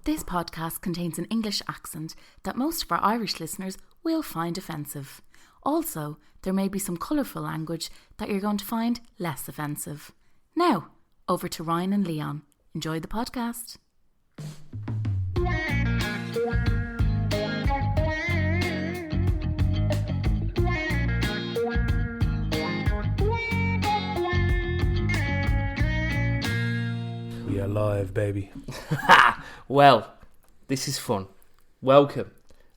This podcast contains an English accent that most of our Irish listeners will find offensive. Also, there may be some colourful language that you're going to find less offensive. Now, over to Ryan and Leon. Enjoy the podcast. We are live, baby. Well, this is fun. Welcome.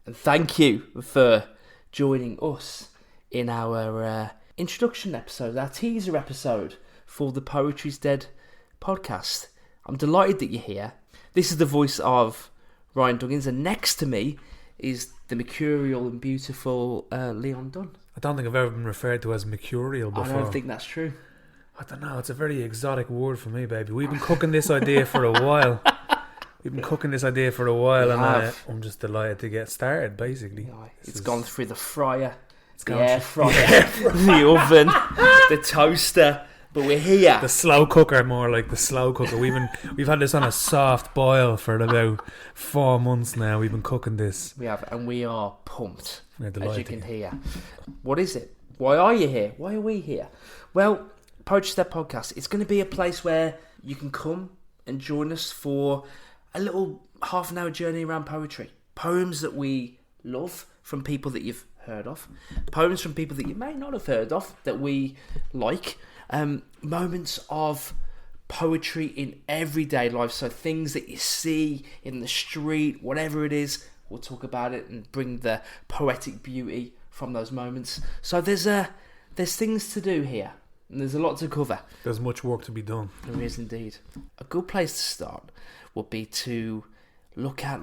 And thank you for joining us in our introduction episode, our teaser episode for the Poetry's Dead podcast. I'm delighted that you're here. This is the voice of Ryan Duggins, and next to me is the mercurial and beautiful Leon Dunne. I don't think I've ever been referred to as mercurial before. I don't think that's true. I don't know, it's a very exotic word for me, baby. We've been cooking this idea for a while. And I'm just delighted to get started, basically. It's gone through the fryer, the air fryer, the oven, the toaster, but we're here. The slow cooker, more like the slow cooker. We've had this on a soft boil for about 4 months now. We've been cooking this. We have, and we are pumped, as you can hear. What is it? Why are you here? Why are we here? Well, Poetry Step Podcast, it's going to be a place where you can come and join us for a little half an hour journey around poetry. Poems that we love from people that you've heard of. Poems from people that you may not have heard of that we like. Moments of poetry in everyday life. So things that you see in the street, whatever it is, we'll talk about it and bring the poetic beauty from those moments. So there's things to do here. And there's a lot to cover. There's much work to be done. There is indeed. A good place to start would be to look at,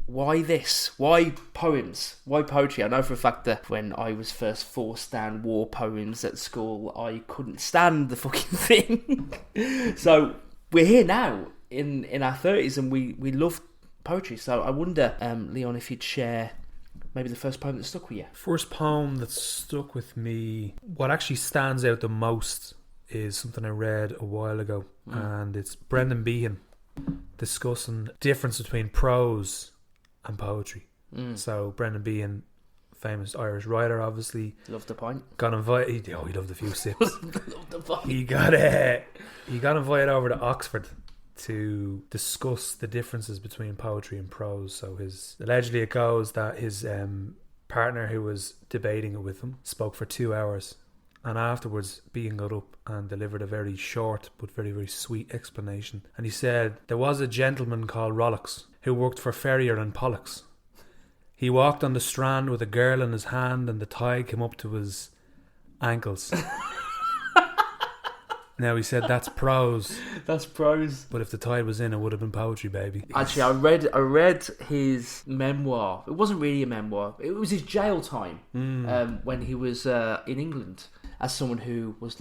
why this? Why poems? Why poetry? I know for a fact that when I was first forced down war poems at school, I couldn't stand the fucking thing. So we're here now in our 30s and we love poetry. So I wonder, Leon, if you'd share maybe the first poem that stuck with you. First poem that stuck with me, what actually stands out the most is something I read a while ago, and it's Brendan Behan discussing the difference between prose and poetry. So Brendan Behan, famous Irish writer, obviously. Loved the pint. Got invited. He loved a few sips. Loved the pint. He got invited over to Oxford to discuss the differences between poetry and prose. So allegedly it goes that his partner who was debating it with him spoke for 2 hours, and afterwards Behan got up and delivered a very short but very, very sweet explanation. And he said, there was a gentleman called Rollocks who worked for Ferrier and Pollux. He walked on the strand with a girl in his hand and the tide came up to his ankles. Now, he said that's prose. That's prose. But if the tide was in, it would have been poetry, baby. Actually, I read his memoir. It wasn't really a memoir. It was his jail time when he was in England as someone who was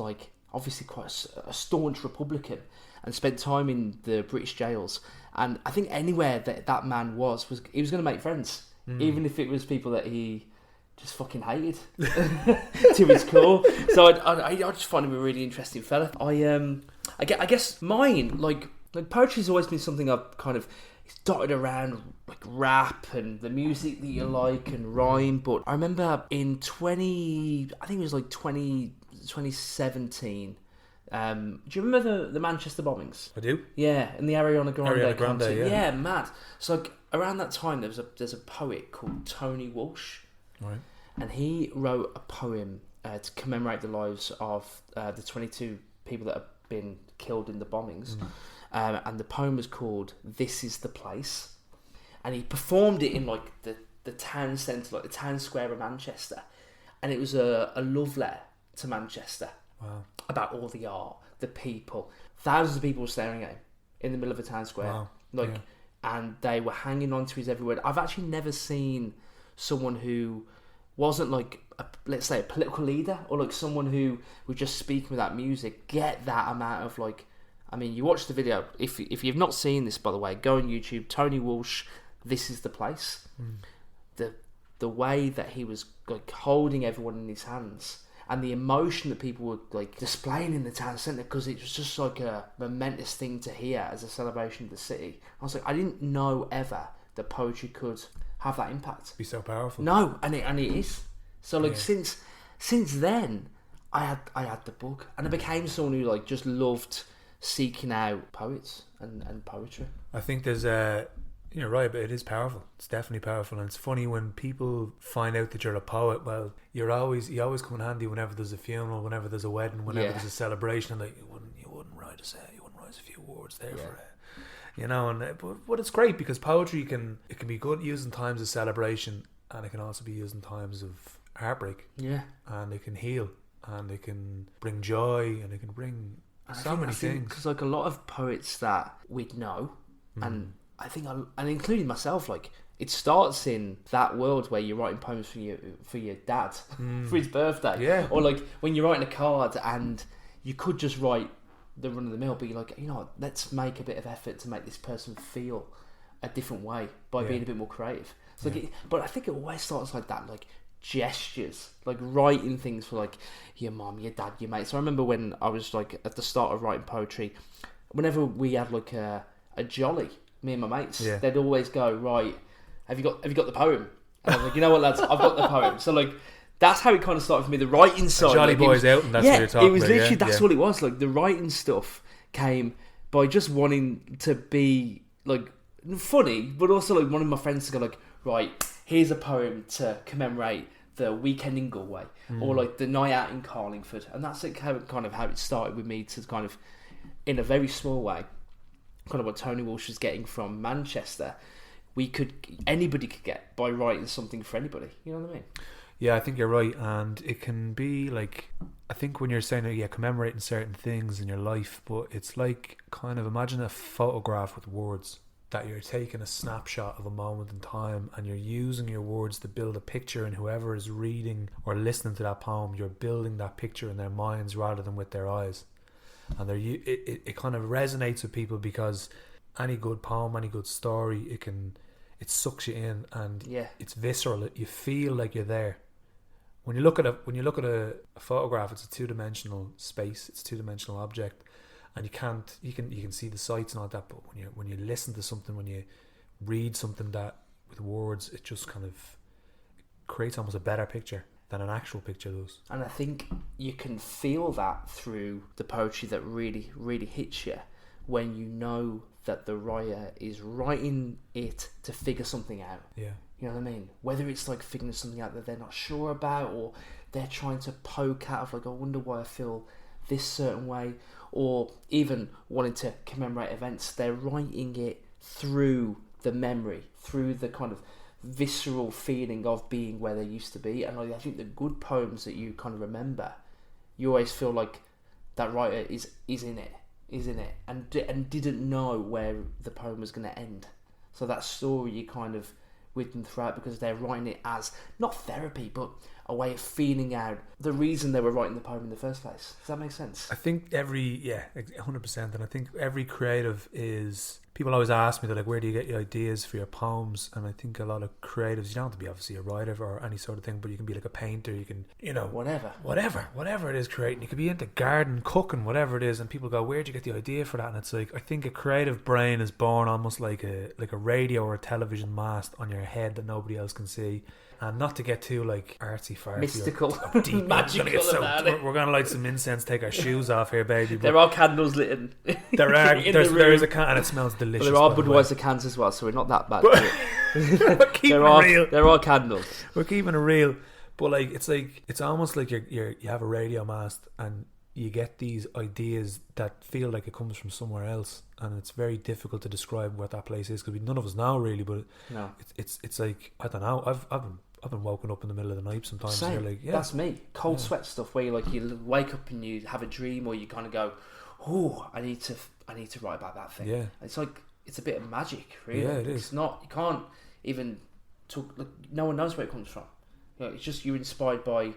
obviously quite a staunch Republican and spent time in the British jails. And I think anywhere that man was he was going to make friends, even if it was people that he just fucking hated to his core. So I just find him a really interesting fella. I guess mine, poetry's always been something I've kind of dotted around, rap and the music that you like and rhyme. But I remember in 2017. Do you remember the Manchester bombings? I do. Yeah, and the Ariana Grande concert. Yeah, mad. So around that time, there's a poet called Tony Walsh. Right. And he wrote a poem to commemorate the lives of the 22 people that have been killed in the bombings. And the poem was called This Is the Place. And he performed it in the town centre, the town square of Manchester. And it was a love letter to Manchester. Wow. About all the art, the people. Thousands of people were staring at him in the middle of a town square. Wow. And they were hanging on to his every word. I've actually never seen someone who wasn't let's say a political leader or someone who was just speaking without music get that amount of you watch the video. If you've not seen this, by the way, go on YouTube, Tony Walsh, This Is the Place. The way that he was holding everyone in his hands and the emotion that people were like displaying in the town centre, because it was just like a momentous thing to hear as a celebration of the city. I was like, I didn't know ever that poetry could have that impact. Be so powerful. No, and it is. So like since then, I had the bug, and I became someone who like just loved seeking out poets and poetry. I think there's you're right, but it is powerful. It's definitely powerful, and it's funny when people find out that you're a poet. Well, you always come in handy whenever there's a funeral, whenever there's a wedding, whenever there's a celebration. And like you wouldn't write a few words there for it, you know. And but it's great because poetry can be good used in times of celebration, and it can also be used in times of heartbreak. Yeah, and it can heal, and it can bring joy, and it can bring so many things. Because like a lot of poets that we'd know, and I think, and including myself, like it starts in that world where you're writing poems for your dad for his birthday, or like when you're writing a card and you could just write the run of the mill, but you're like, you know what, let's make a bit of effort to make this person feel a different way by being a bit more creative. So like but I think it always starts like that, like gestures, like writing things for like your mum, your dad, your mate. So I remember when I was like at the start of writing poetry, whenever we had like a jolly, me and my mates, they'd always go, right, have you got the poem? And I was like, you know what, lads, I've got the poem. So like that's how it kind of started for me, the writing side. Jolly like, boys out, and that's what you're talking about. It was literally that's what it was. Like the writing stuff came by just wanting to be like funny, but also like wanting my friends to go like, right, here's a poem to commemorate the weekend in Galway, or like the night out in Carlingford. And that's like how it started with me to kind of, in a very small way, kind of what Tony Walsh was getting from Manchester, anybody could get by writing something for anybody. You know what I mean? Yeah, I think you're right, and it can be like, I think when you're saying commemorating certain things in your life, but it's like kind of imagine a photograph with words, that you're taking a snapshot of a moment in time and you're using your words to build a picture, and whoever is reading or listening to that poem, you're building that picture in their minds rather than with their eyes. And it kind of resonates with people because any good poem, any good story, it sucks you in, and it's visceral. You feel like you're there. When you look at a photograph, it's a two-dimensional space, it's a two-dimensional object, and you can see the sights and all that. But when you listen to something, when you read something that with words, it just kind of creates almost a better picture than an actual picture does. And I think you can feel that through the poetry that really, really hits you when you know that the writer is writing it to figure something out. Yeah. You know what I mean? Whether it's like figuring something out that they're not sure about, or they're trying to poke out of like, I wonder why I feel this certain way, or even wanting to commemorate events, they're writing it through the memory, through the kind of visceral feeling of being where they used to be. And I think the good poems that you kind of remember, you always feel like that writer is in it, and didn't know where the poem was going to end. So that story you kind of with them throughout, because they're writing it as not therapy but a way of feeling out the reason they were writing the poem in the first place. Does that make sense? I think 100%, and I think every creative is, people always ask me, they're like, where do you get your ideas for your poems? And I think a lot of creatives, you don't have to be obviously a writer or any sort of thing, but you can be like a painter, you can, whatever it is creating. You could be into garden, cooking, whatever it is, and people go, where do you get the idea for that? And it's like, I think a creative brain is born almost like a radio or a television mast on your head that nobody else can see. And not to get too like artsy fartsy, mystical, or deep, magical about it. We're gonna light some incense, take our shoes off here, baby. But there are candles lit. There is a can, and it smells delicious. Well, there are Budweiser cans as well, so we're not that bad. We're keeping it real. There are candles. We're keeping it real, but it's almost like you have a radio mast and you get these ideas that feel like it comes from somewhere else, and it's very difficult to describe what that place is because none of us know really. But no, it's like, I don't know. I've been woken up in the middle of the night sometimes. Same. And you're like, that's me. Cold sweat stuff where you wake up and you have a dream, or you kind of go, "Oh, I need to write about that thing." Yeah, it's like it's a bit of magic, really. Yeah, it is. It's not. You can't even talk. Like, no one knows where it comes from. It's just you're inspired by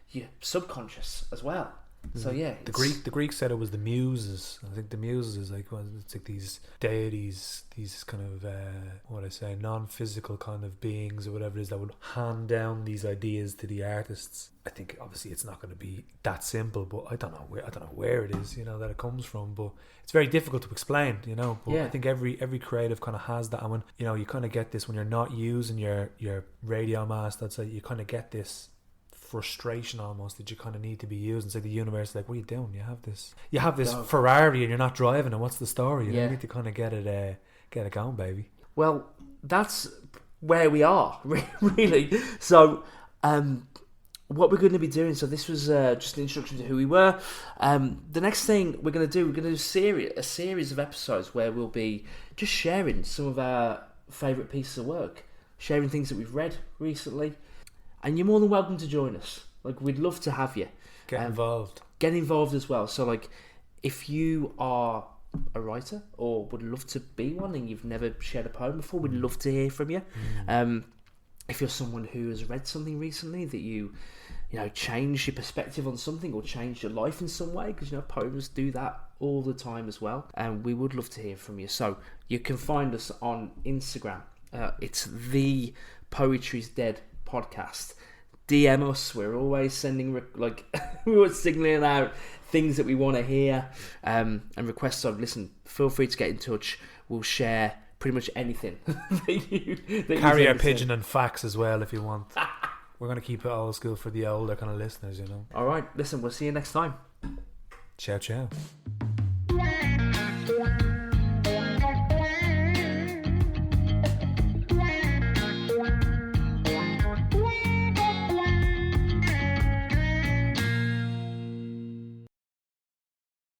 your subconscious as well. So yeah, the Greek said it was the muses. I think the muses is like, well, it's like these deities, these kind of non-physical kind of beings or whatever it is that would hand down these ideas to the artists. I think obviously it's not going to be that simple, but I don't know where it is, that it comes from. But it's very difficult to explain, But Yeah. I think every creative kind of has that, and when you kind of get this when you're not using your radio mast, that's like you kind of get this frustration almost that you kind of need to be used. It's like the universe is like, what are you doing? You have this Ferrari and you're not driving, and what's the story? You need to kind of get it going, baby. Well, that's where we are, really. So what we're going to be doing, so this was just an introduction to who we were. The next thing we're going to do a series of episodes where we'll be just sharing some of our favourite pieces of work, sharing things that we've read recently. And you're more than welcome to join us. Like, we'd love to have you. Get involved. Get involved as well. So, like, if you are a writer or would love to be one and you've never shared a poem before, we'd love to hear from you. If you're someone who has read something recently that you changed your perspective on something or changed your life in some way, because, poems do that all the time as well. And we would love to hear from you. So, you can find us on Instagram. It's The Poetry's Dead podcast. DM us. We're always sending we were signaling out things that we want to hear and requests of. Listen, feel free to get in touch. We'll share pretty much anything that carry our pigeon and fax as well if you want. We're going to keep it old school for the older kind of listeners, All right, listen, we'll see you next time. Ciao.